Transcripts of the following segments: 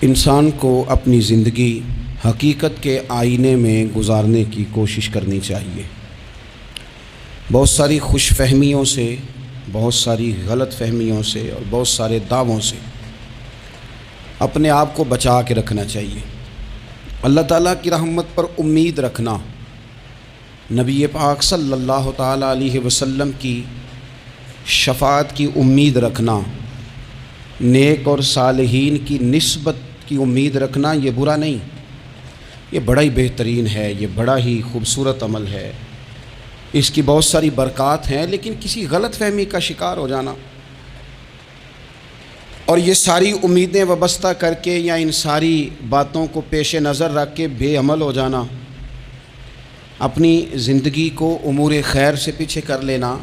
انسان کو اپنی زندگی حقیقت کے آئینے میں گزارنے کی کوشش کرنی چاہیے۔ بہت ساری خوش فہمیوں سے، بہت ساری غلط فہمیوں سے اور بہت سارے دعووں سے اپنے آپ کو بچا کے رکھنا چاہیے۔ اللہ تعالیٰ کی رحمت پر امید رکھنا، نبی پاک صلی اللہ تعالیٰ علیہ وسلم کی شفاعت کی امید رکھنا، نیک اور صالحین کی نسبت کی امید رکھنا، یہ برا نہیں، یہ بڑا ہی بہترین ہے، یہ بڑا ہی خوبصورت عمل ہے، اس کی بہت ساری برکات ہیں۔ لیکن کسی غلط فہمی کا شکار ہو جانا اور یہ ساری امیدیں وابستہ کر کے یا ان ساری باتوں کو پیش نظر رکھ کے بے عمل ہو جانا، اپنی زندگی کو امور خیر سے پیچھے کر لینا،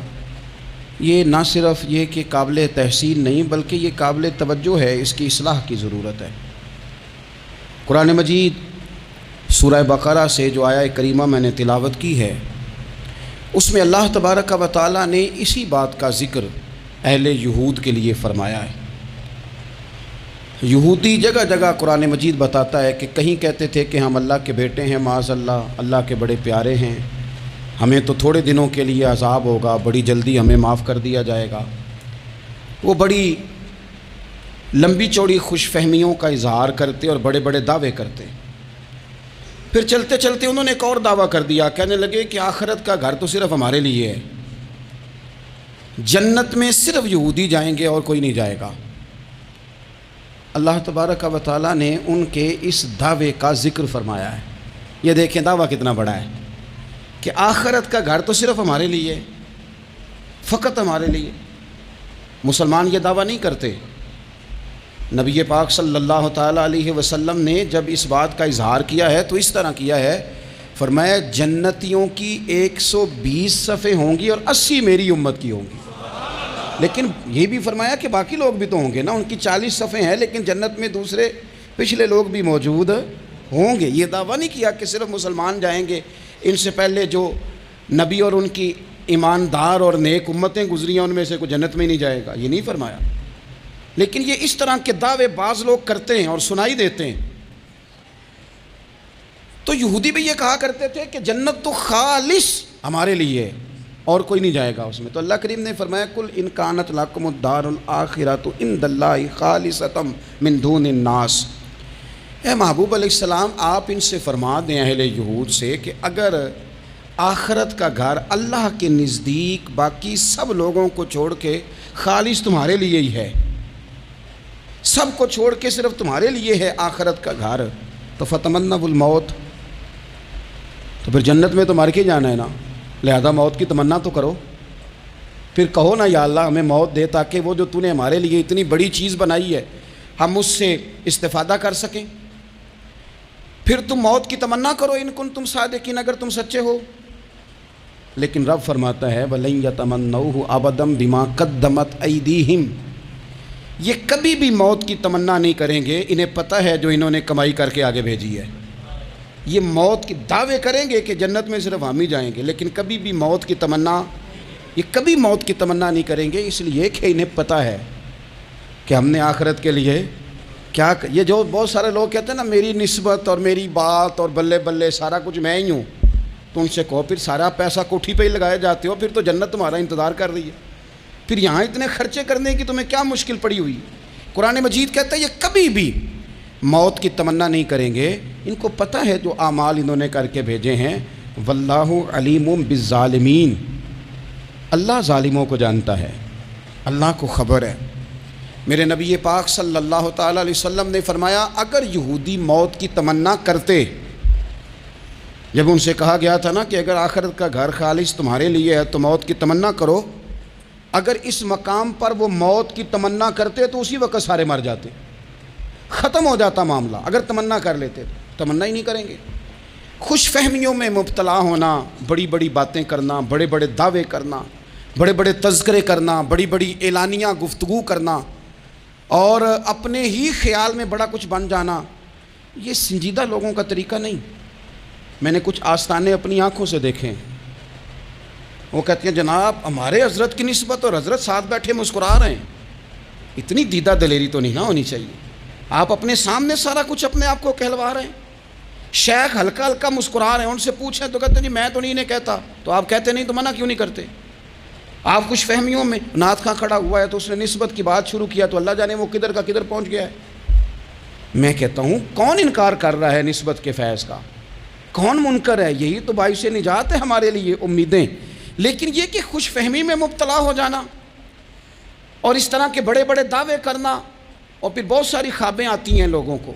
یہ نہ صرف یہ کہ قابل تحسین نہیں بلکہ یہ قابل توجہ ہے، اس کی اصلاح کی ضرورت ہے۔ قرآن مجید سورہ بقرہ سے جو آیہ کریمہ میں نے تلاوت کی ہے، اس میں اللہ تبارک و تعالیٰ نے اسی بات کا ذکر اہل یہود کے لیے فرمایا ہے۔ یہودی جگہ جگہ قرآن مجید بتاتا ہے کہ کہیں کہتے تھے کہ ہم اللہ کے بیٹے ہیں، معاذ اللہ، اللہ کے بڑے پیارے ہیں، ہمیں تو تھوڑے دنوں کے لیے عذاب ہوگا، بڑی جلدی ہمیں معاف کر دیا جائے گا۔ وہ بڑی لمبی چوڑی خوش فہمیوں کا اظہار کرتے اور بڑے بڑے دعوے کرتے۔ پھر چلتے چلتے انہوں نے ایک اور دعویٰ کر دیا، کہنے لگے کہ آخرت کا گھر تو صرف ہمارے لیے ہے، جنت میں صرف یہودی جائیں گے اور کوئی نہیں جائے گا۔ اللہ تبارک و تعالیٰ نے ان کے اس دعوے کا ذکر فرمایا ہے۔ یہ دیکھیں دعویٰ کتنا بڑا ہے کہ آخرت کا گھر تو صرف ہمارے لیے، فقط ہمارے لیے۔ مسلمان یہ دعویٰ نہیں کرتے۔ نبی پاک صلی اللہ تعالیٰ علیہ وسلم نے جب اس بات کا اظہار کیا ہے تو اس طرح کیا ہے، فرمایا جنتیوں کی 120 صفیں ہوں گی اور 80 میری امت کی ہوں گی۔ لیکن یہ بھی فرمایا کہ باقی لوگ بھی تو ہوں گے نا، ان کی 40 صفیں ہیں لیکن جنت میں دوسرے پچھلے لوگ بھی موجود ہوں گے۔ یہ دعویٰ نہیں کیا کہ صرف مسلمان جائیں گے، ان سے پہلے جو نبی اور ان کی ایماندار اور نیک امتیں گزری ہیں ان میں سے کوئی جنت میں نہیں جائے گا، یہ نہیں فرمایا۔ لیکن یہ اس طرح کے دعوے بعض لوگ کرتے ہیں اور سنائی دیتے ہیں۔ تو یہودی بھی یہ کہا کرتے تھے کہ جنت تو خالص ہمارے لیے ہے اور کوئی نہیں جائے گا اس میں۔ تو اللہ کریم نے فرمایا کل ان کانت لکم الدار الآخرۃ عند اللہ خالصۃ من دون الناس۔ اے محبوب علیہ السلام، آپ ان سے فرما دیں اہل یہود سے کہ اگر آخرت کا گھر اللہ کے نزدیک باقی سب لوگوں کو چھوڑ کے خالص تمہارے لیے ہی ہے، سب کو چھوڑ کے صرف تمہارے لیے ہے آخرت کا گھر، تو فتمنوا الموت، تو پھر جنت میں تو مر کے جانا ہے نا، لہذا موت کی تمنا تو کرو۔ پھر کہو نا یا اللہ ہمیں موت دے تاکہ وہ جو تو نے ہمارے لیے اتنی بڑی چیز بنائی ہے ہم اس سے استفادہ کر سکیں۔ پھر تم موت کی تمنا کرو ان کنتم صادقین، اگر تم سچے ہو۔ لیکن رب فرماتا ہے وَلَن يَتَمَنَّوْهُ أَبَدًا بِمَا قَدَّمَتْ أَيْدِيهِمْ، یہ کبھی بھی موت کی تمنا نہیں کریں گے، انہیں پتہ ہے جو انہوں نے کمائی کر کے آگے بھیجی ہے۔ یہ موت کی دعوے کریں گے کہ جنت میں صرف ہم ہی جائیں گے، لیکن کبھی بھی موت کی تمنا، یہ کبھی موت کی تمنا نہیں کریں گے، اس لیے کہ انہیں پتہ ہے کہ ہم نے آخرت کے لیے کیا۔ یہ جو بہت سارے لوگ کہتے ہیں نا میری نسبت اور میری بات اور بلے بلے سارا کچھ میں ہی ہوں، تو ان سے کہو پھر سارا پیسہ کوٹھی پہ ہی لگائے جاتے ہو، پھر تو جنت تمہارا انتظار کر رہی ہے، پھر یہاں اتنے خرچے کرنے کی تمہیں کیا مشکل پڑی ہوئی۔ قرآن مجید کہتا ہے یہ کبھی بھی موت کی تمنا نہیں کریں گے، ان کو پتہ ہے جو اعمال انہوں نے کر کے بھیجے ہیں۔ واللہ علیم بالظالمین، اللہ ظالموں کو جانتا ہے، اللہ کو خبر ہے۔ میرے نبی پاک صلی اللہ تعالیٰ علیہ وسلم نے فرمایا اگر یہودی موت کی تمنا کرتے، جب ان سے کہا گیا تھا نا کہ اگر آخرت کا گھر خالص تمہارے لیے ہے تو موت کی تمنا کرو، اگر اس مقام پر وہ موت کی تمنا کرتے تو اسی وقت سارے مر جاتے، ختم ہو جاتا معاملہ۔ اگر تمنا کر لیتے تو تمنا ہی نہیں کریں گے۔ خوش فہمیوں میں مبتلا ہونا، بڑی بڑی باتیں کرنا، بڑے بڑے دعوے کرنا، بڑے بڑے تذکرے کرنا، بڑی بڑی اعلانیہ گفتگو کرنا اور اپنے ہی خیال میں بڑا کچھ بن جانا، یہ سنجیدہ لوگوں کا طریقہ نہیں۔ میں نے کچھ آستانے اپنی آنکھوں سے دیکھے، وہ کہتے ہیں جناب ہمارے حضرت کی نسبت اور حضرت ساتھ بیٹھے مسکرا رہے ہیں، اتنی دیدہ دلیری تو نہیں نہ ہونی چاہیے۔ آپ اپنے سامنے سارا کچھ اپنے آپ کو کہلوا رہے ہیں. شیخ ہلکا ہلکا مسکرا رہے ہیں, ان سے پوچھیں تو کہتے ہیں جی میں تو نہیں انہیں کہتا. تو آپ کہتے نہیں تو منع کیوں نہیں کرتے؟ آپ خوش فہمیوں میں, نعت خواں کھڑا ہوا ہے تو اس نے نسبت کی بات شروع کیا تو اللہ جانے وہ کدھر کا کدھر پہنچ گیا ہے. میں کہتا ہوں کون انکار کر رہا ہے نسبت کے فیض کا؟ کون منکر ہے؟ یہی تو باعث نجات ہے ہمارے لیے, امیدیں. لیکن یہ کہ خوش فہمی میں مبتلا ہو جانا اور اس طرح کے بڑے بڑے دعوے کرنا, اور پھر بہت ساری خوابیں آتی ہیں لوگوں کو,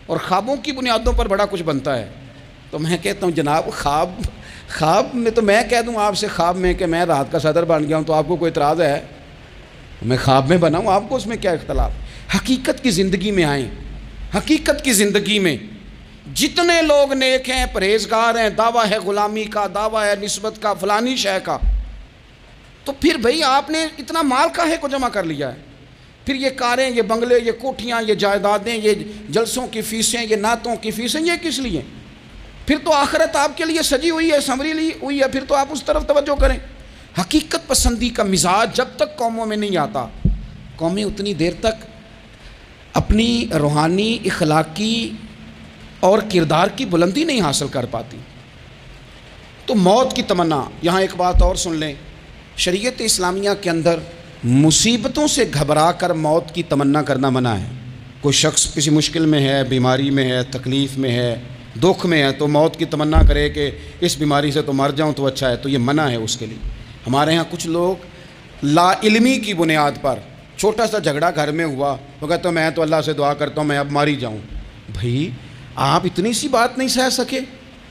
اور خوابوں کی بنیادوں پر بڑا کچھ بنتا ہے. تو میں کہتا ہوں جناب خواب میں تو میں کہہ دوں آپ سے خواب میں کہ میں رات کا صدر بن گیا ہوں تو آپ کو کوئی اعتراض ہے؟ میں خواب میں بنا ہوں, آپ کو اس میں کیا اختلاف؟ حقیقت کی زندگی میں آئیں. حقیقت کی زندگی میں جتنے لوگ نیک ہیں, پرہیزگار ہیں, دعویٰ ہے غلامی کا, دعویٰ ہے نسبت کا, فلانی شے کا, تو پھر بھئی آپ نے اتنا مال کاہے کو جمع کر لیا ہے؟ پھر یہ کاریں, یہ بنگلے, یہ کوٹھیاں, یہ جائیدادیں, یہ جلسوں کی فیسیں, یہ نعتوں کی فیسیں, یہ کس لیے؟ پھر تو آخرت آپ کے لیے سجی ہوئی ہے, سنوری ہوئی ہے, پھر تو آپ اس طرف توجہ کریں. حقیقت پسندی کا مزاج جب تک قوموں میں نہیں آتا, قومیں اتنی دیر تک اپنی روحانی, اخلاقی اور کردار کی بلندی نہیں حاصل کر پاتی. تو موت کی تمنا, یہاں ایک بات اور سن لیں, شریعت اسلامیہ کے اندر مصیبتوں سے گھبرا کر موت کی تمنا کرنا منع ہے. کوئی شخص کسی مشکل میں ہے, بیماری میں ہے, تکلیف میں ہے, دکھ میں ہے, تو موت کی تمنا کرے کہ اس بیماری سے تو مر جاؤں تو اچھا ہے, تو یہ منع ہے اس کے لیے. ہمارے ہاں کچھ لوگ لا علمی کی بنیاد پر, چھوٹا سا جھگڑا گھر میں ہوا, وہ کہتے ہیں میں تو اللہ سے دعا کرتا ہوں میں اب مار ہی جاؤں. بھائی آپ اتنی سی بات نہیں سہ سکے,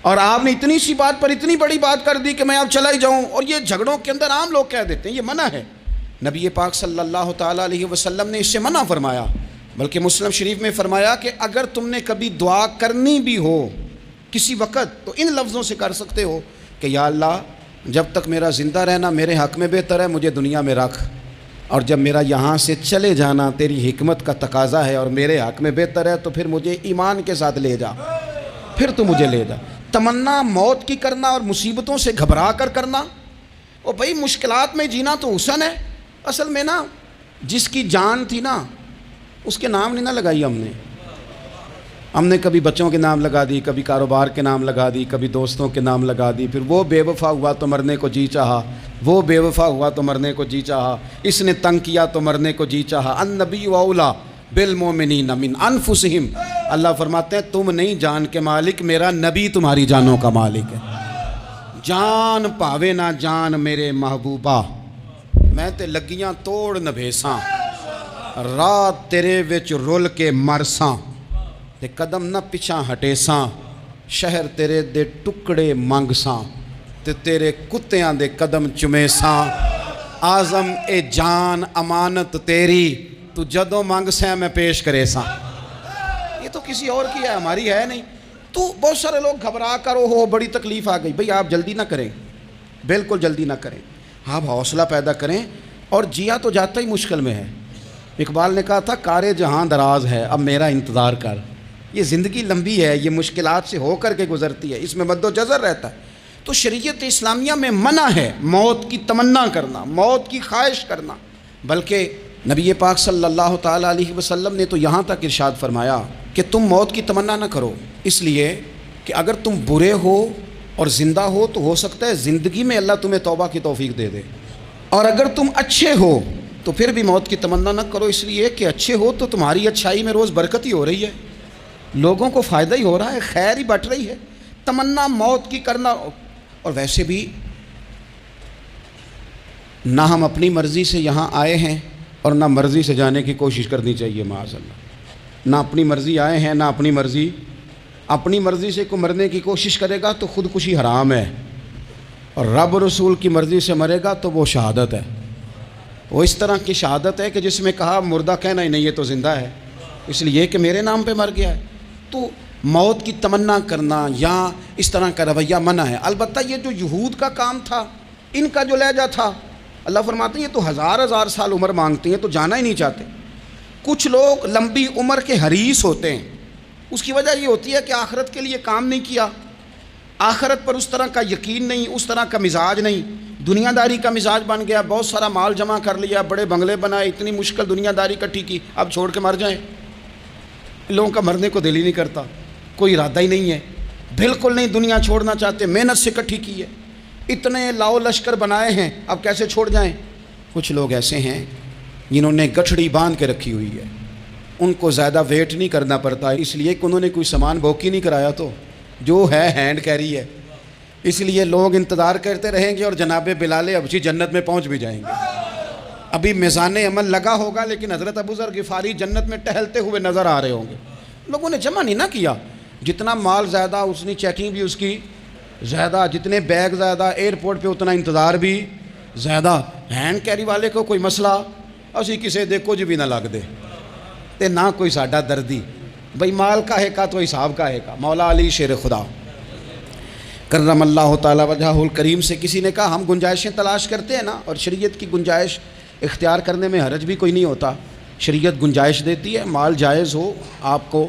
اور آپ نے اتنی سی بات پر اتنی بڑی بات کر دی کہ میں اب چلا ہی جاؤں, اور یہ جھگڑوں کے اندر عام لوگ کہہ دیتے ہیں یہ منع ہے. نبی پاک صلی اللہ تعالیٰ علیہ وسلم نے اس سے منع فرمایا, بلکہ مسلم شریف میں فرمایا کہ اگر تم نے کبھی دعا کرنی بھی ہو کسی وقت تو ان لفظوں سے کر سکتے ہو کہ یا اللہ جب تک میرا زندہ رہنا میرے حق میں بہتر ہے, مجھے دنیا میں رکھ, اور جب میرا یہاں سے چلے جانا تیری حکمت کا تقاضا ہے اور میرے حق میں بہتر ہے تو پھر مجھے ایمان کے ساتھ لے جا, پھر تو مجھے لے جا. تمنا موت کی کرنا اور مصیبتوں سے گھبرا کر کرنا, اور بھائی مشکلات میں جینا تو حسن ہے. اصل میں نا جس کی جان تھی نا اس کے نام نہیں نہ لگائی ہم نے کبھی بچوں کے نام لگا دی, کبھی کاروبار کے نام لگا دی, کبھی دوستوں کے نام لگا دی, پھر وہ بے وفا ہوا تو مرنے کو جی چاہا, وہ بے وفا ہوا تو مرنے کو جی چاہا, اس نے تنگ کیا تو مرنے کو جی چاہا. النبی اولیٰ بالمؤمنین من انفسہم, اللہ فرماتے ہیں تم نہیں جان کے مالک, میرا نبی تمہاری جانوں کا مالک ہے. جان پاوے نہ جان میرے محبوبہ, میں تے لگیاں توڑ نبھیساں, رات تیرے وچ رول کے مرساں, تے قدم نہ پچھاں ہٹیساں, شہر تیرے دے ٹکڑے منگساں, تے تیرے کتیاں دے قدم چمیساں. آزم اے جان امانت تیری, تو جدوں منگ سیں میں پیش کرے ساں. یہ تو کسی اور کی ہے, ہماری ہے نہیں. تو بہت سارے لوگ گھبرا کر ہو بڑی تکلیف آ گئی. بھئی آپ جلدی نہ کریں, بالکل جلدی نہ کریں, آپ حوصلہ پیدا کریں. اور جیا تو جاتا ہی مشکل میں ہے. اقبال نے کہا تھا کارِ جہاں دراز ہے اب میرا انتظار کر. یہ زندگی لمبی ہے, یہ مشکلات سے ہو کر کے گزرتی ہے, اس میں مد و جزر رہتا ہے. تو شریعت اسلامیہ میں منع ہے موت کی تمنا کرنا, موت کی خواہش کرنا. بلکہ نبی پاک صلی اللہ تعالیٰ علیہ وسلم نے تو یہاں تک ارشاد فرمایا کہ تم موت کی تمنا نہ کرو, اس لیے کہ اگر تم برے ہو اور زندہ ہو تو ہو سکتا ہے زندگی میں اللہ تمہیں توبہ کی توفیق دے دے, اور اگر تم اچھے ہو تو پھر بھی موت کی تمنا نہ کرو, اس لیے کہ اچھے ہو تو تمہاری اچھائی میں روز برکت ہی ہو رہی ہے, لوگوں کو فائدہ ہی ہو رہا ہے, خیر ہی بٹ رہی ہے. تمنا موت کی کرنا, اور ویسے بھی نہ ہم اپنی مرضی سے یہاں آئے ہیں اور نہ مرضی سے جانے کی کوشش کرنی چاہیے. معاذ اللہ, نہ اپنی مرضی آئے ہیں نہ اپنی مرضی سے کوئی مرنے کی کوشش کرے گا تو خودکشی حرام ہے, اور رب رسول کی مرضی سے مرے گا تو وہ شہادت ہے. وہ اس طرح کی شہادت ہے کہ جس میں کہا مردہ کہنا ہی نہیں, یہ تو زندہ ہے, اس لیے کہ میرے نام پہ مر گیا ہے. تو موت کی تمنا کرنا یا اس طرح کا رویہ منع ہے. البتہ یہ جو یہود کا کام تھا, ان کا جو لہجہ تھا, اللہ فرماتے ہیں یہ تو ہزار سال عمر مانگتی ہیں تو جانا ہی نہیں چاہتے. کچھ لوگ لمبی عمر کے حریص ہوتے ہیں, اس کی وجہ یہ ہوتی ہے کہ آخرت کے لیے کام نہیں کیا, آخرت پر اس طرح کا یقین نہیں, اس طرح کا مزاج نہیں, دنیا داری کا مزاج بن گیا, بہت سارا مال جمع کر لیا, بڑے بنگلے بنائے, اتنی مشکل دنیا داری کٹھی کی, اب چھوڑ کے مر جائیں. لوگوں کا مرنے کو دل ہی نہیں کرتا، کوئی ارادہ ہی نہیں ہے، بالکل نہیں دنیا چھوڑنا چاہتے، محنت سے اکٹھی کی ہے، اتنے لاؤ لشکر بنائے ہیں، اب کیسے چھوڑ جائیں؟ کچھ لوگ ایسے ہیں جنہوں نے گٹھڑی باندھ کے رکھی ہوئی ہے، ان کو زیادہ ویٹ نہیں کرنا پڑتا، اس لیے کہ انہوں نے کوئی سامان بوکی نہیں کرایا، تو جو ہے ہینڈ کیری ہے، اس لیے لوگ انتظار کرتے رہیں گے اور جناب بلال ابچی جنت میں پہنچ بھی جائیں گے۔ ابھی میزان عمل لگا ہوگا لیکن حضرت ابو ذر غفاری جنت میں ٹہلتے ہوئے نظر آ رہے ہوں گے۔ لوگوں نے جمع نہیں نہ کیا، جتنا مال زیادہ اتنی چیکنگ بھی اس کی زیادہ، جتنے بیگ زیادہ ایئرپورٹ پہ اتنا انتظار بھی زیادہ۔ ہینڈ کیری والے کو کوئی مسئلہ اسی کسے دے کچھ بھی نہ لگ دے تے نہ کوئی ساڈا دردی، بھئی مال کا ہے کا تو حساب کا ہے کا۔ مولا علی شیر خدا کرم اللہ تعالی وجہہ الکریم سے کسی نے کہا ہم گنجائشیں تلاش کرتے ہیں نا، اور شریعت کی گنجائش اختیار کرنے میں حرج بھی کوئی نہیں ہوتا، شریعت گنجائش دیتی ہے، مال جائز ہو آپ کو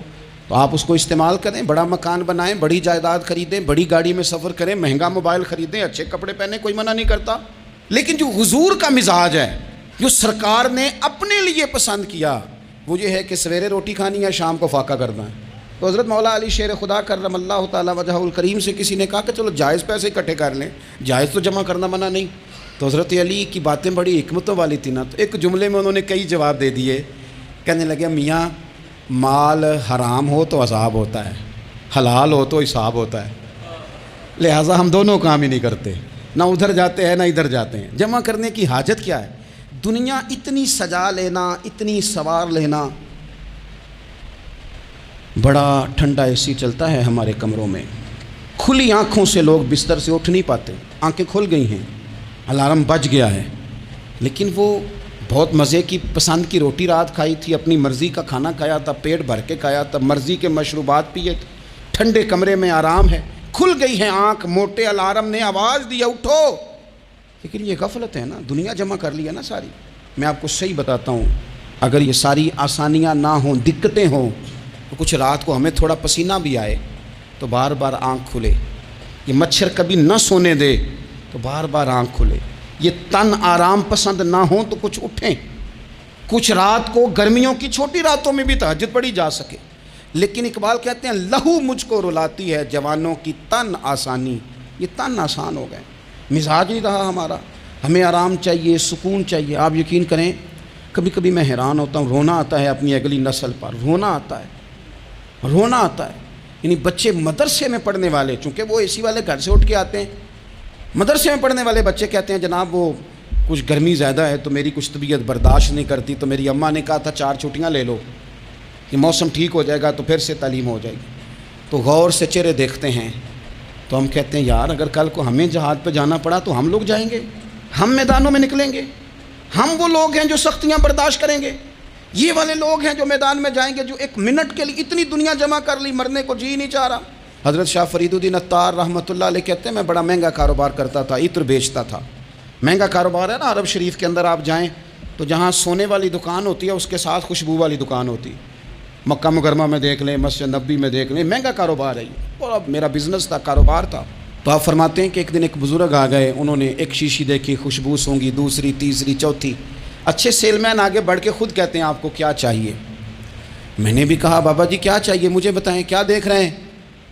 تو آپ اس کو استعمال کریں، بڑا مکان بنائیں، بڑی جائیداد خریدیں، بڑی گاڑی میں سفر کریں، مہنگا موبائل خریدیں، اچھے کپڑے پہنیں، کوئی منع نہیں کرتا۔ لیکن جو حضور کا مزاج ہے، جو سرکار نے اپنے لیے پسند کیا، وہ یہ ہے کہ سویرے روٹی کھانی ہے، شام کو فاقہ کرنا ہے۔ تو حضرت مولا علی شیر خدا کرم اللہ تعالی وجہہ الکریم سے کسی نے کہا کہ چلو جائز پیسے اکٹھے کر لیں، جائز تو جمع کرنا منع نہیں۔ تو حضرت علی کی باتیں بڑی حکمتوں والی تھی نا، تو ایک جملے میں انہوں نے کئی جواب دے دیے، کہنے لگے میاں مال حرام ہو تو عذاب ہوتا ہے، حلال ہو تو حساب ہوتا ہے، لہٰذا ہم دونوں کام ہی نہیں کرتے، نہ ادھر جاتے ہیں نہ ادھر جاتے ہیں۔ جمع کرنے کی حاجت کیا ہے؟ دنیا اتنی سجا لینا، اتنی سوار لینا، بڑا ٹھنڈا اے سی چلتا ہے ہمارے کمروں میں، کھلی آنکھوں سے لوگ بستر سے اٹھ نہیں پاتے، آنکھیں کھل گئی ہیں، الارم بج گیا ہے، لیکن وہ بہت مزے کی پسند کی روٹی رات کھائی تھی، اپنی مرضی کا کھانا کھایا تھا، پیٹ بھر کے کھایا تھا، مرضی کے مشروبات پیے تھے، ٹھنڈے کمرے میں آرام ہے، کھل گئی ہے آنکھ، موٹے الارم نے آواز دیا اٹھو، لیکن یہ غفلت ہے نا، دنیا جمع کر لی ہے نا ساری۔ میں آپ کو صحیح بتاتا ہوں، اگر یہ ساری آسانیاں نہ ہوں، دقتیں ہوں، تو کچھ رات کو ہمیں تھوڑا پسینہ بھی آئے تو بار بار آنکھ کھلے، یہ مچھر کبھی نہ سونے دے تو بار بار آنکھ کھلے، یہ تن آرام پسند نہ ہوں تو کچھ اٹھیں، کچھ رات کو گرمیوں کی چھوٹی راتوں میں بھی تہجد پڑھی جا سکے۔ لیکن اقبال کہتے ہیں لہو مجھ کو رلاتی ہے جوانوں کی تن آسانی، یہ تن آسان ہو گئے، مزاج نہیں رہا ہمارا، ہمیں آرام چاہیے، سکون چاہیے۔ آپ یقین کریں کبھی کبھی میں حیران ہوتا ہوں، رونا آتا ہے اپنی اگلی نسل پر، رونا آتا ہے، رونا آتا ہے۔ یعنی بچے مدرسے میں پڑھنے والے، چونکہ وہ اے سی والے گھر سے اٹھ کے آتے ہیں، مدرسے میں پڑھنے والے بچے کہتے ہیں جناب وہ کچھ گرمی زیادہ ہے تو میری کچھ طبیعت برداشت نہیں کرتی، تو میری اماں نے کہا تھا 4 چھٹیاں لے لو، یہ موسم ٹھیک ہو جائے گا تو پھر سے تعلیم ہو جائے گی۔ تو غور سے چہرے دیکھتے ہیں تو ہم کہتے ہیں یار اگر کل کو ہمیں جہاد پہ جانا پڑا تو ہم لوگ جائیں گے، ہم میدانوں میں نکلیں گے، ہم وہ لوگ ہیں جو سختیاں برداشت کریں گے، یہ والے لوگ ہیں جو میدان میں جائیں گے جو ایک منٹ کے لیے اتنی دنیا جمع کر لی، مرنے کو جی نہیں چاہ رہا۔ حضرت شاہ فرید الدین عطار رحمۃ اللہ علیہ کہتے ہیں میں بڑا مہنگا کاروبار کرتا تھا، عطر بیچتا تھا، مہنگا کاروبار ہے نا، عرب شریف کے اندر آپ جائیں تو جہاں سونے والی دکان ہوتی ہے اس کے ساتھ خوشبو والی دکان ہوتی ہے، مکہ مکرمہ میں دیکھ لیں، مسجد نبوی میں دیکھ لیں، مہنگا کاروبار ہے یہ، اور اب میرا بزنس تھا، کاروبار تھا۔ تو آپ فرماتے ہیں کہ ایک دن ایک بزرگ آ گئے، انہوں نے ایک شیشی دیکھی، خوشبو سونگی، دوسری تیسری چوتھی، اچھے سیل مین آگے بڑھ کے خود کہتے ہیں آپ کو کیا چاہیے؟ میں نے بھی کہا بابا جی کیا چاہیے مجھے بتائیں، کیا دیکھ رہے ہیں؟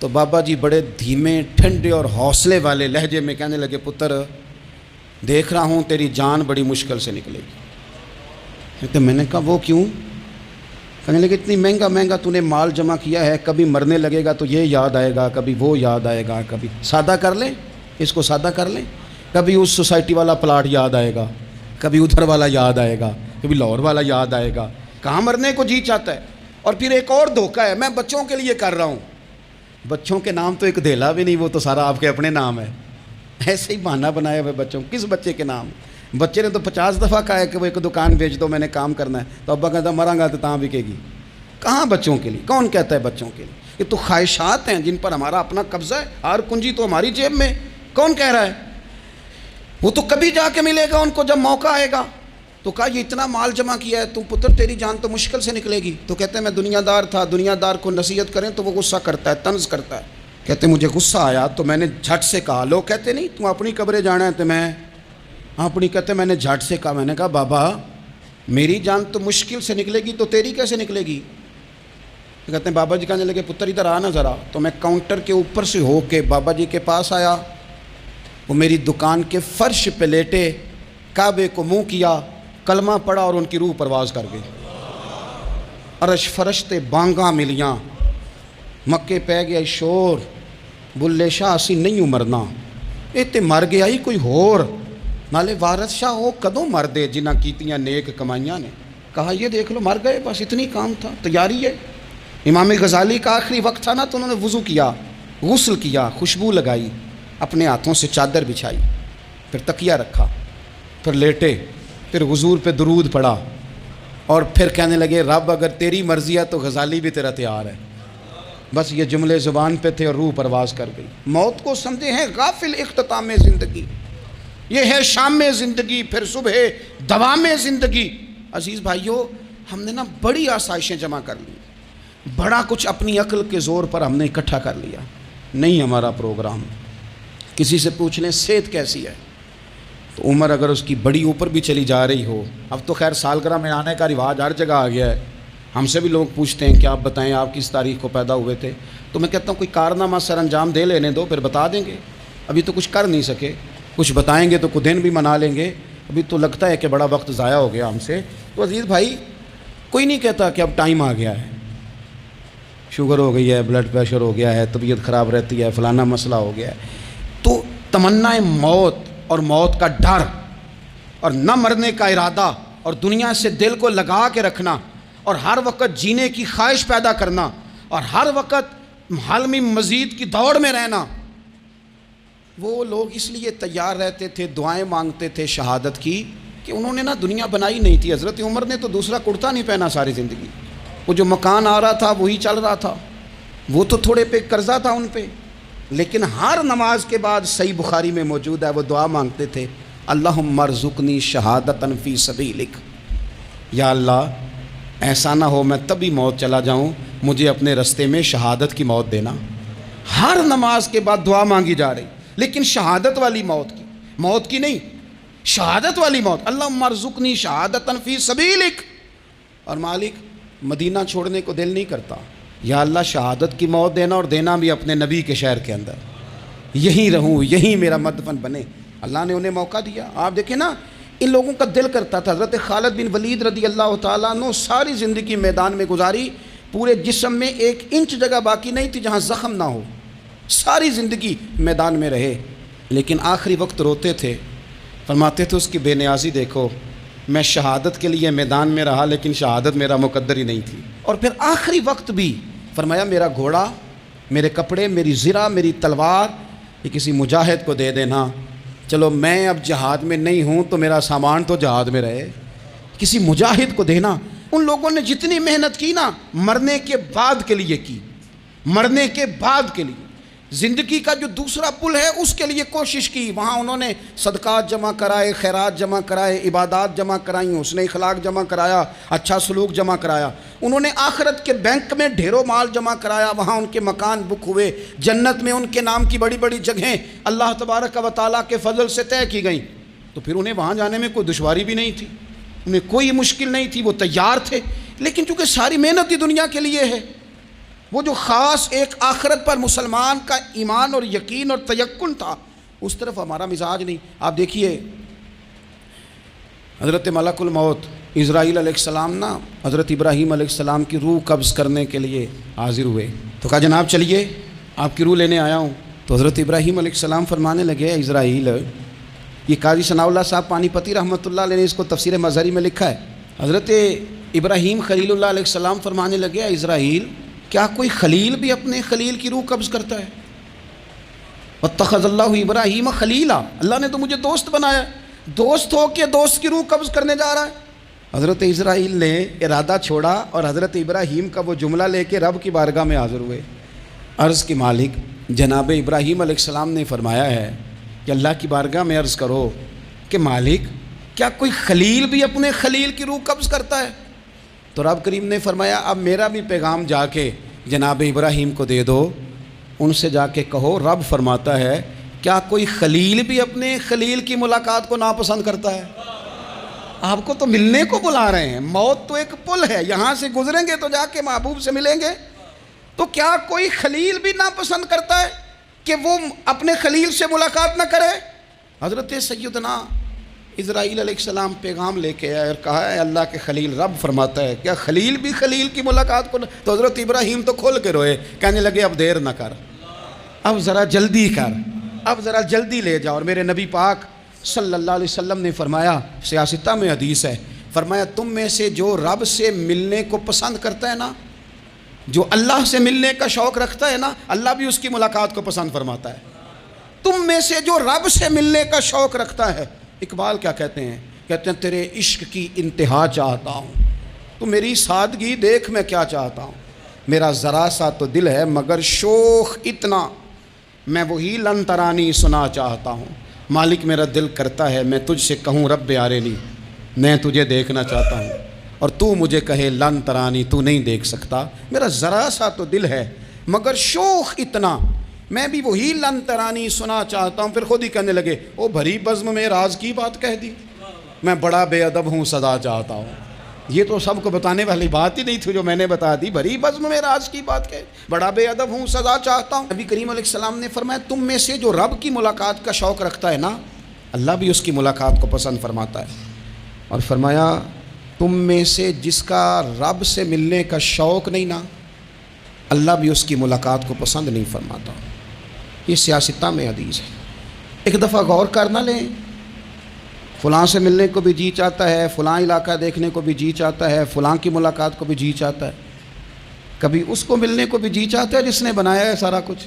تو بابا جی بڑے دھیمے ٹھنڈے اور حوصلے والے لہجے میں کہنے لگے پتر دیکھ رہا ہوں تیری جان بڑی مشکل سے نکلے گی۔ تو میں نے کہا وہ کیوں؟ کہنے لگے اتنی مہنگا مہنگا تو نے مال جمع کیا ہے، کبھی مرنے لگے گا تو یہ یاد آئے گا، کبھی وہ یاد آئے گا، کبھی سادہ کر لیں اس کو، سادہ کر لیں، کبھی اس سوسائٹی والا پلاٹ یاد آئے گا، کبھی ادھر والا یاد آئے گا، کبھی لاہور والا یاد آئے گا، کہاں مرنے کو جی چاہتا ہے۔ اور پھر ایک اور دھوکہ ہے، میں بچوں کے لیے کر رہا ہوں، بچوں کے نام تو ایک دھیلا بھی نہیں، وہ تو سارا آپ کے اپنے نام ہے، ایسے ہی بہانہ بنایا ہوئے بچوں، کس بچے کے نام؟ بچے نے تو 50 دفعہ کہا ہے کہ وہ ایک دکان بیچ دو، میں نے کام کرنا ہے، تو ابا کہتا مراں گا تو تاں بکے گی۔ کہاں بچوں کے لیے؟ کون کہتا ہے بچوں کے لیے؟ یہ تو خواہشات ہیں جن پر ہمارا اپنا قبضہ ہے، ہر کنجی تو ہماری جیب میں، کون کہہ رہا ہے؟ وہ تو کبھی جا کے ملے گا ان کو جب موقع آئے گا۔ تو کہا یہ اتنا مال جمع کیا ہے تو پتر تیری جان تو مشکل سے نکلے گی۔ تو کہتے ہیں میں دنیا دار تھا، دنیا دار کو نصیحت کریں تو وہ غصہ کرتا ہے، طنز کرتا ہے۔ کہتے ہیں مجھے غصہ آیا تو میں نے جھٹ سے کہا، لوگ کہتے نہیں تم اپنی قبریں جانا ہے تو میں اپنی، کہتے میں نے جھٹ سے کہا، میں نے کہا بابا میری جان تو مشکل سے نکلے گی تو تیری کیسے نکلے گی؟ کہتے ہیں بابا جی کہنے لگے پتر ادھر آنا ذرا، تو میں کاؤنٹر کے اوپر سے ہو کے بابا جی کے پاس آیا، وہ میری دکان کے فرش پہ لیٹے، کعبے کو منہ کیا، کلمہ پڑھا اور ان کی روح پرواز کر گئی۔ عرش فرشتے بانگاں ملیاں، مکے پہ گیا شور، بلے شاہ اسی نہیں مرنا، یہ تے مر گیا ہی کوئی ہور، نالے وارث شاہ ہو کدوں مر دے جنہ کیتیاں نیک کمائیاں نے۔ کہا یہ دیکھ لو مر گئے، بس اتنی کام تھا، تیاری ہے۔ امام غزالی کا آخری وقت تھا نا، تو انہوں نے وضو کیا، غسل کیا، خوشبو لگائی، اپنے ہاتھوں سے چادر بچھائی، پھر تکیہ رکھا، پھر لیٹے، پھر حضور پہ درود پڑھا، اور پھر کہنے لگے رب اگر تیری مرضی ہے تو غزالی بھی تیرا تیار ہے۔ بس یہ جملے زبان پہ تھے اور روح پرواز کر گئی۔ موت کو سمجھے ہیں غافل اختتام زندگی، یہ ہے شام زندگی، پھر صبح دوام زندگی۔ عزیز بھائیو، ہم نے نا بڑی آسائشیں جمع کر لی، بڑا کچھ اپنی عقل کے زور پر ہم نے اکٹھا کر لیا، نہیں ہمارا پروگرام۔ کسی سے پوچھ لیں صحت کیسی ہے، تو عمر اگر اس کی بڑی اوپر بھی چلی جا رہی ہو، اب تو خیر سالگرہ میں آنے کا رواج ہر جگہ آ گیا ہے، ہم سے بھی لوگ پوچھتے ہیں کہ آپ بتائیں آپ کس تاریخ کو پیدا ہوئے تھے، تو میں کہتا ہوں کوئی کارنامہ سر انجام دے لینے دو پھر بتا دیں گے، ابھی تو کچھ کر نہیں سکے، کچھ بتائیں گے تو کچھ دن بھی منا لیں گے، ابھی تو لگتا ہے کہ بڑا وقت ضائع ہو گیا ہم سے۔ تو عزیز بھائی، کوئی نہیں کہتا کہ اب ٹائم آ گیا ہے، شوگر ہو گئی ہے، بلڈ پریشر ہو گیا ہے، طبیعت خراب رہتی ہے، فلانا مسئلہ ہو گیا ہے، تو تمنا موت اور موت کا ڈر اور نہ مرنے کا ارادہ اور دنیا سے دل کو لگا کے رکھنا اور ہر وقت جینے کی خواہش پیدا کرنا اور ہر وقت حالمی مزید کی دوڑ میں رہنا، وہ لوگ اس لیے تیار رہتے تھے، دعائیں مانگتے تھے شہادت کی، کہ انہوں نے نا دنیا بنائی نہیں تھی۔ حضرت عمر نے تو دوسرا کرتا نہیں پہنا ساری زندگی، وہ جو مکان آ رہا تھا وہی چل رہا تھا، وہ تو تھوڑے پہ قرضہ تھا ان پہ، لیکن ہر نماز کے بعد صحیح بخاری میں موجود ہے وہ دعا مانگتے تھے، اللہم ارزقنی شہادتا فی سبیلک، یا اللہ ایسا نہ ہو میں تبھی موت چلا جاؤں، مجھے اپنے رستے میں شہادت کی موت دینا۔ ہر نماز کے بعد دعا مانگی جا رہی، لیکن شہادت والی موت کی نہیں، شہادت والی موت، اللہم ارزقنی شہادتا فی سبیلک۔ اور مالک مدینہ چھوڑنے کو دل نہیں کرتا، یا اللہ شہادت کی موت دینا اور دینا بھی اپنے نبی کے شہر کے اندر، یہیں رہوں، یہیں میرا مدفن بنے۔ اللہ نے انہیں موقع دیا۔ آپ دیکھیں نا، ان لوگوں کا دل کرتا تھا۔ حضرت خالد بن ولید رضی اللہ تعالیٰ عنہ ساری زندگی میدان میں گزاری، پورے جسم میں 1 انچ جگہ باقی نہیں تھی جہاں زخم نہ ہو، ساری زندگی میدان میں رہے، لیکن آخری وقت روتے تھے، فرماتے تھے اس کی بے نیازی دیکھو، میں شہادت کے لیے میدان میں رہا لیکن شہادت میرا مقدر ہی نہیں تھی۔ اور پھر آخری وقت بھی فرمایا میرا گھوڑا، میرے کپڑے، میری زرہ، میری تلوار یہ کسی مجاہد کو دے دینا، چلو میں اب جہاد میں نہیں ہوں تو میرا سامان تو جہاد میں رہے، کسی مجاہد کو دینا۔ ان لوگوں نے جتنی محنت کی نا مرنے کے بعد کے لیے کی، مرنے کے بعد کے لیے، زندگی کا جو دوسرا پل ہے اس کے لیے کوشش کی، وہاں انہوں نے صدقات جمع کرائے، خیرات جمع کرائے، عبادات جمع کرائیں، حسن اخلاق جمع کرایا، اچھا سلوک جمع کرایا، انہوں نے آخرت کے بینک میں ڈھیروں مال جمع کرایا، وہاں ان کے مکان بک ہوئے، جنت میں ان کے نام کی بڑی بڑی جگہیں اللہ تبارک و تعالیٰ کے فضل سے طے کی گئیں، تو پھر انہیں وہاں جانے میں کوئی دشواری بھی نہیں تھی، انہیں کوئی مشکل نہیں تھی، وہ تیار تھے۔ لیکن چونکہ ساری محنت ہی دنیا کے لیے ہے، وہ جو خاص ایک آخرت پر مسلمان کا ایمان اور یقین اور تیقن تھا، اس طرف ہمارا مزاج نہیں۔ آپ دیکھیے حضرت ملک الموت اسرائیل علیہ السلام نا حضرت ابراہیم علیہ السلام کی روح قبض کرنے کے لیے حاضر ہوئے، تو کہا جناب چلیے آپ کی روح لینے آیا ہوں۔ تو حضرت ابراہیم علیہ السلام فرمانے لگے اسرائیل، یہ قاضی ثناء اللہ صاحب پانی پتی رحمۃ اللہ علیہ نے اس کو تفسیر مظہری میں لکھا ہے، حضرت ابراہیم خلیل اللہ علیہ السلام فرمانے لگے اسرائیل کیا کوئی خلیل بھی اپنے خلیل کی روح قبض کرتا ہے؟ واتخذ اللہ ابراہیم خلیلا، اللہ نے تو مجھے دوست بنایا، دوست ہو کے دوست کی روح قبض کرنے جا رہا ہے۔ حضرت اسرائیل نے ارادہ چھوڑا اور حضرت ابراہیم کا وہ جملہ لے کے رب کی بارگاہ میں حاضر ہوئے۔ عرض کی مالک جناب ابراہیم علیہ السلام نے فرمایا ہے کہ اللہ کی بارگاہ میں عرض کرو کہ مالک کیا کوئی خلیل بھی اپنے خلیل کی روح قبض کرتا ہے؟ تو رب کریم نے فرمایا اب میرا بھی پیغام جا کے جناب ابراہیم کو دے دو، ان سے جا کے کہو رب فرماتا ہے کیا کوئی خلیل بھی اپنے خلیل کی ملاقات کو ناپسند کرتا ہے؟ آپ کو تو ملنے کو بلا رہے ہیں، موت تو ایک پل ہے، یہاں سے گزریں گے تو جا کے محبوب سے ملیں گے، تو کیا کوئی خلیل بھی ناپسند کرتا ہے کہ وہ اپنے خلیل سے ملاقات نہ کرے؟ حضرت سیدنا اسرائیل علیہ السلام پیغام لے کے آئے اور کہا ہے اللہ کے خلیل رب فرماتا ہے کیا خلیل بھی خلیل کی ملاقات کو تو حضرت ابراہیم تو کھول کے روئے، کہنے لگے اب دیر نہ کر، اب ذرا جلدی کر، اب ذرا جلدی لے جاؤ۔ اور میرے نبی پاک صلی اللہ علیہ وسلم نے فرمایا، سیاستہ میں حدیث ہے، فرمایا تم میں سے جو رب سے ملنے کو پسند کرتا ہے نا، جو اللہ سے ملنے کا شوق رکھتا ہے نا، اللہ بھی اس کی ملاقات کو پسند فرماتا ہے۔ تم میں سے جو رب سے ملنے کا شوق رکھتا ہے، اقبال کیا کہتے ہیں تیرے عشق کی انتہا چاہتا ہوں، تو میری سادگی دیکھ میں کیا چاہتا ہوں، میرا ذرا سا تو دل ہے مگر شوق اتنا، میں وہی لن ترانی سنا چاہتا ہوں، مالک میرا دل کرتا ہے میں تجھ سے کہوں رب آرینی، میں تجھے دیکھنا چاہتا ہوں، اور تو مجھے کہے لن ترانی، تو نہیں دیکھ سکتا، میرا ذرا سا تو دل ہے مگر شوق اتنا، میں بھی وہی لن ترانی سنا چاہتا ہوں۔ پھر خود ہی کہنے لگے او بھری بزم میں راز کی بات کہہ دی، میں بڑا بے ادب ہوں سزا چاہتا ہوں۔ یہ تو سب کو بتانے والی بات ہی نہیں تھی جو میں نے بتا دی، بھری بزم میں راز کی بات کہہ، بڑا بے ادب ہوں سزا چاہتا ہوں۔ نبی کریم علیہ السلام نے فرمایا تم میں سے جو رب کی ملاقات کا شوق رکھتا ہے نا، اللہ بھی اس کی ملاقات کو پسند فرماتا ہے۔ اور فرمایا تم میں سے جس کا رب سے ملنے کا شوق نہیں نا، اللہ بھی اس کی ملاقات کو پسند نہیں فرماتا۔ یہ سیاستہ میں حدیث ہے۔ ایک دفعہ غور کر نہ لیں، فلاں سے ملنے کو بھی جی چاہتا ہے، فلاں علاقہ دیکھنے کو بھی جی چاہتا ہے، فلاں کی ملاقات کو بھی جی چاہتا ہے، کبھی اس کو ملنے کو بھی جی چاہتا ہے جس نے بنایا ہے سارا کچھ،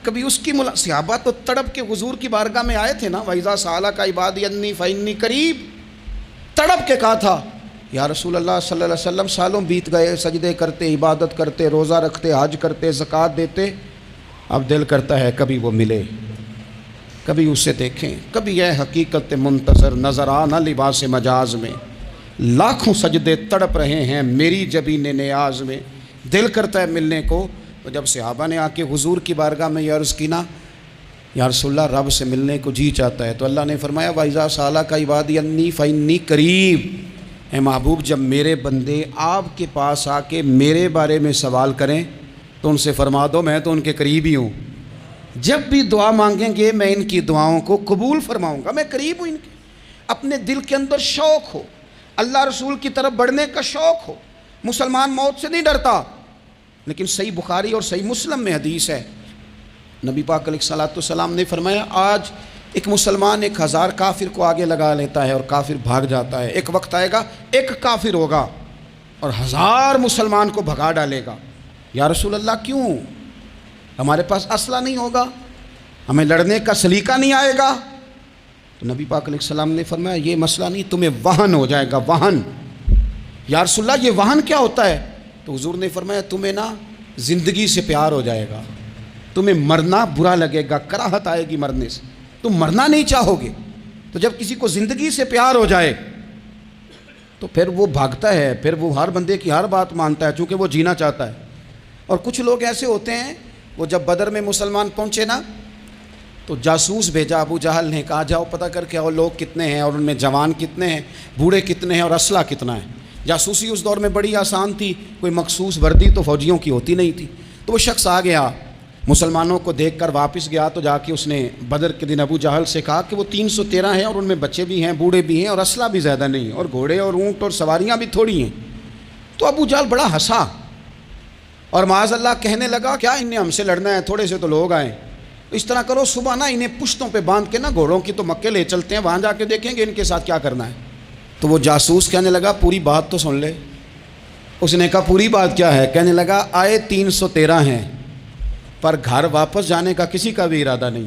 کبھی اس کی صحابہ تو تڑپ کے حضور کی بارگاہ میں آئے تھے نا، وَإِذَا سَأَلَكَ عِبَادِي عَنِّي فَإِنِّي قَرِيبٌ، تڑپ کے کہا تھا یا رسول اللہ صلی اللہ علیہ وسلم سالوں بیت گئے، سجدے کرتے، عبادت کرتے، روزہ رکھتے، حج کرتے، زکوٰۃ دیتے، اب دل کرتا ہے کبھی وہ ملے، کبھی اسے دیکھیں، کبھی یہ حقیقت منتظر نظر آنا لباس مجاز میں، لاکھوں سجدے تڑپ رہے ہیں میری جبین نیاز میں، دل کرتا ہے ملنے کو۔ تو جب صحابہ نے آ کے حضور کی بارگاہ میں یہ عرض کی نا یا رسول اللہ رب سے ملنے کو جی چاہتا ہے، تو اللہ نے فرمایا وَإِذَا سَأَلَكَ عِبَادِي عَنِّي فَإِنِّي قَرِيبٌ، اے محبوب جب میرے بندے آپ کے پاس آ کے میرے بارے میں سوال کریں تو ان سے فرما دو میں تو ان کے قریب ہی ہوں، جب بھی دعا مانگیں گے میں ان کی دعاؤں کو قبول فرماؤں گا، میں قریب ہوں ان کے۔ اپنے دل کے اندر شوق ہو، اللہ رسول کی طرف بڑھنے کا شوق ہو، مسلمان موت سے نہیں ڈرتا۔ لیکن صحیح بخاری اور صحیح مسلم میں حدیث ہے، نبی پاک علیہ الصلوۃ والسلام نے فرمایا آج ایک مسلمان 1000 کافر کو آگے لگا لیتا ہے اور کافر بھاگ جاتا ہے، ایک وقت آئے گا ایک کافر ہوگا اور 1000 مسلمان کو بھگا ڈالے گا۔ یا رسول اللہ کیوں؟ ہمارے پاس اسلحہ نہیں ہوگا، ہمیں لڑنے کا سلیقہ نہیں آئے گا؟ تو نبی پاک علیہ السلام نے فرمایا یہ مسئلہ نہیں، تمہیں وہن ہو جائے گا، وہن۔ یا رسول اللہ یہ وہن کیا ہوتا ہے؟ تو حضور نے فرمایا تمہیں نا زندگی سے پیار ہو جائے گا، تمہیں مرنا برا لگے گا، کراہت آئے گی مرنے سے، تم مرنا نہیں چاہو گے۔ تو جب کسی کو زندگی سے پیار ہو جائے تو پھر وہ بھاگتا ہے، پھر وہ ہر بندے کی ہر بات مانتا ہے چونکہ وہ جینا چاہتا ہے۔ اور کچھ لوگ ایسے ہوتے ہیں، وہ جب بدر میں مسلمان پہنچے نا تو جاسوس بھیجا ابو جہل نے، کہا جاؤ پتہ کر کے آؤ لوگ کتنے ہیں اور ان میں جوان کتنے ہیں، بوڑھے کتنے ہیں اور اسلحہ کتنا ہے۔ جاسوسی اس دور میں بڑی آسان تھی، کوئی مخصوص وردی تو فوجیوں کی ہوتی نہیں تھی۔ تو وہ شخص آ گیا، مسلمانوں کو دیکھ کر واپس گیا، تو جا کے اس نے بدر کے دن ابو جہل سے کہا کہ وہ 313 ہیں اور ان میں بچے بھی ہیں، بوڑھے بھی ہیں اور اسلحہ بھی زیادہ نہیں اور گھوڑے اور اونٹ اور سواریاں بھی تھوڑی ہیں۔ تو ابو جہل بڑا ہنسا اور معاذ اللہ کہنے لگا کیا انہیں ہم سے لڑنا ہے، تھوڑے سے تو لوگ آئیں، اس طرح کرو صبح نا انہیں پشتوں پہ باندھ کے نا گھوڑوں کی تو مکے لے چلتے ہیں، وہاں جا کے دیکھیں گے ان کے ساتھ کیا کرنا ہے۔ تو وہ جاسوس کہنے لگا پوری بات تو سن لے۔ اس نے کہا پوری بات کیا ہے؟ کہنے لگا آئے 313 ہیں پر گھر واپس جانے کا کسی کا بھی ارادہ نہیں،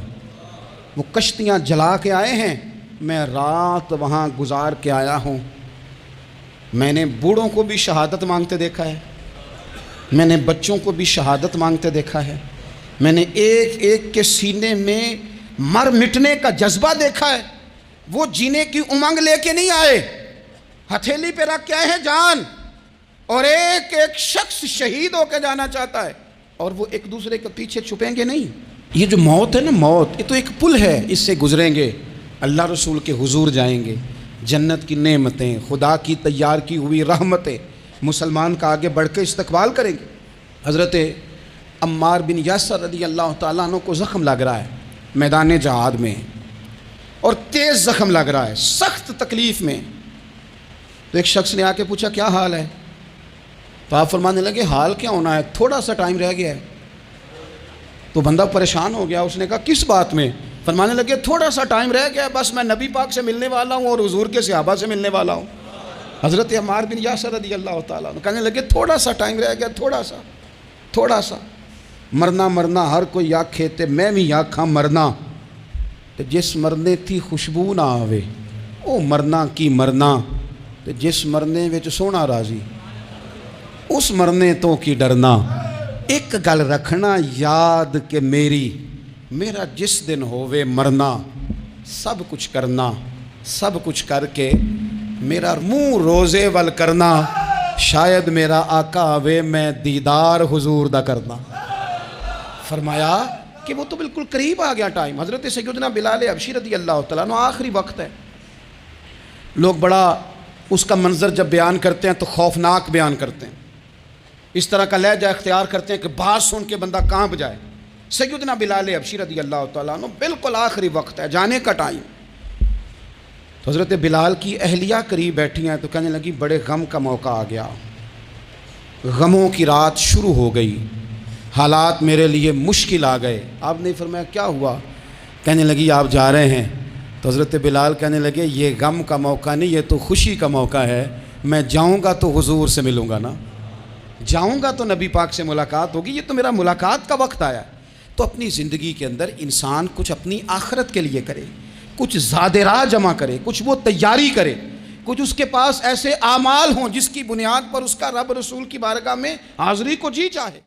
وہ کشتیاں جلا کے آئے ہیں، میں رات وہاں گزار کے آیا ہوں، میں نے بوڑھوں کو بھی شہادت مانگتے دیکھا ہے، میں نے بچوں کو بھی شہادت مانگتے دیکھا ہے، میں نے ایک ایک کے سینے میں مر مٹنے کا جذبہ دیکھا ہے، وہ جینے کی امنگ لے کے نہیں آئے، ہتھیلی پہ رکھ کے آئے ہیں جان، اور ایک ایک شخص شہید ہو کے جانا چاہتا ہے، اور وہ ایک دوسرے کے پیچھے چھپیں گے نہیں۔ یہ جو موت ہے نا، موت یہ تو ایک پل ہے، اس سے گزریں گے، اللہ رسول کے حضور جائیں گے، جنت کی نعمتیں، خدا کی تیار کی ہوئی رحمتیں مسلمان کا آگے بڑھ کے استقبال کریں گے۔ حضرت عمار بن یاسر رضی اللہ تعالیٰ عنہ کو زخم لگ رہا ہے میدان جہاد میں، اور تیز زخم لگ رہا ہے، سخت تکلیف میں. تو ایک شخص نے آ کے پوچھا کیا حال ہے؟ تو آپ فرمانے لگے حال کیا ہونا ہے، تھوڑا سا ٹائم رہ گیا ہے. تو بندہ پریشان ہو گیا، اس نے کہا کس بات میں؟ فرمانے لگے تھوڑا سا ٹائم رہ گیا ہے، بس میں نبی پاک سے ملنے والا ہوں اور حضور کے صحابہ سے ملنے والا ہوں. حضرت عمار بن یاسر رضی اللہ تعالیٰ عنہ کہنے لگے تھوڑا سا ٹائم رہ گیا، تھوڑا سا. مرنا ہر کوئی آکھے تے میں بھی آکھاں مرنا، تے جس مرنے تھی خوشبو نہ آوے او مرنا کی مرنا، تے جس مرنے وچ سونا راضی اس مرنے تو کی ڈرنا. ایک گل رکھنا یاد کہ میرا جس دن ہووے مرنا، سب کچھ کرنا، سب کچھ کر کے میرا منہ روزے ول کرنا، شاید میرا آقا آوے میں دیدار حضور دا کرنا. فرمایا کہ وہ تو بالکل قریب آ گیا ٹائم. حضرت سیدنا بلال حبشی رضی اللہ تعالیٰ عنہ آخری وقت ہے. لوگ بڑا اس کا منظر جب بیان کرتے ہیں تو خوفناک بیان کرتے ہیں، اس طرح کا لہجہ اختیار کرتے ہیں کہ بات سن کے بندہ کانپ جائے. سیدنا بلال حبشی رضی اللہ تعالیٰ عنہ بالکل آخری وقت ہے، جانے کا ٹائم. تو حضرت بلال کی اہلیہ قریب بیٹھی ہیں تو کہنے لگی بڑے غم کا موقع آ گیا، غموں کی رات شروع ہو گئی، حالات میرے لیے مشکل آ گئے. آپ نے فرمایا کیا ہوا؟ کہنے لگی آپ جا رہے ہیں. تو حضرت بلال کہنے لگے یہ غم کا موقع نہیں، یہ تو خوشی کا موقع ہے. میں جاؤں گا تو حضور سے ملوں گا نا، جاؤں گا تو نبی پاک سے ملاقات ہوگی، یہ تو میرا ملاقات کا وقت آیا. تو اپنی زندگی کے اندر انسان کچھ اپنی آخرت کے لیے کرے، کچھ زاد راہ جمع کرے، کچھ وہ تیاری کرے، کچھ اس کے پاس ایسے اعمال ہوں جس کی بنیاد پر اس کا رب رسول کی بارگاہ میں حاضری کو جی چاہے.